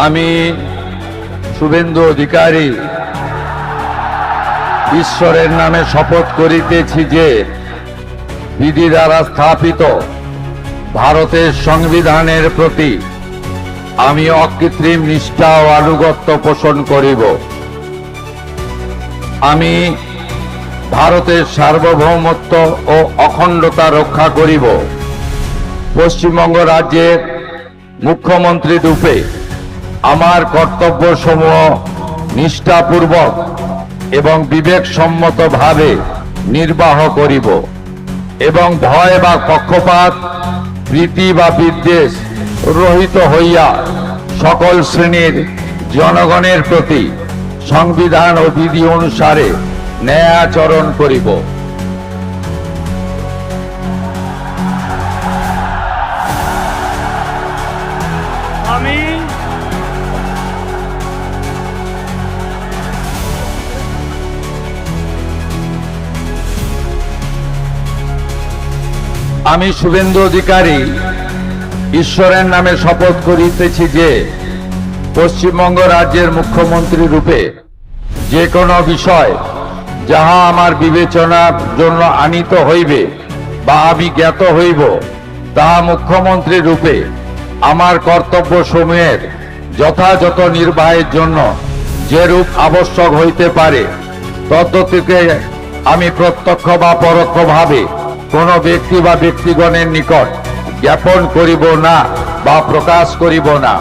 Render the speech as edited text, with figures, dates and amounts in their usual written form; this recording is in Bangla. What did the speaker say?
আমি শুভেন্দু অধিকারী ঈশ্বরের নামে শপথ করিতেছি যে বিধি দ্বারা স্থাপিত ভারতের সংবিধানের প্রতি আমি অকৃত্রিম নিষ্ঠা ও আনুগত্য পোষণ করিব। আমি ভারতের সার্বভৌমত্ব ও অখণ্ডতা রক্ষা করিব। পশ্চিমবঙ্গ রাজ্যের মুখ্যমন্ত্রী রূপে আমার কর্তব্যসমূহ নিষ্ঠাপূর্বক এবং বিবেকসম্মতভাবে নির্বাহ করিব এবং ভয় বা পক্ষপাত, প্রীতি বা বিদ্বেষ রহিত হইয়া সকল শ্রেণীর জনগণের প্রতি সংবিধান ও বিধি অনুসারে ন্যায় আচরণ করিব। আমি শুভেন্দু অধিকারী ঈশ্বরের নামে শপথ করিতেছি যে পশ্চিমবঙ্গ রাজ্যের মুখ্যমন্ত্রী রূপে যে কোনো বিষয় যাহা আমার বিবেচনার জন্য আনিত হইবে বা আমি জ্ঞাত হইব, তাহা মুখ্যমন্ত্রী রূপে আমার কর্তব্য সমূহের যথাযথ নির্বাহের জন্য যেরূপ আবশ্যক হইতে পারে তদ্গতিকে আমি প্রত্যক্ষ বা পরোক্ষভাবে কোন ব্যক্তি বা ব্যক্তিগণের নিকট জ্ঞাপন করিব না বা প্রকাশ করিব না।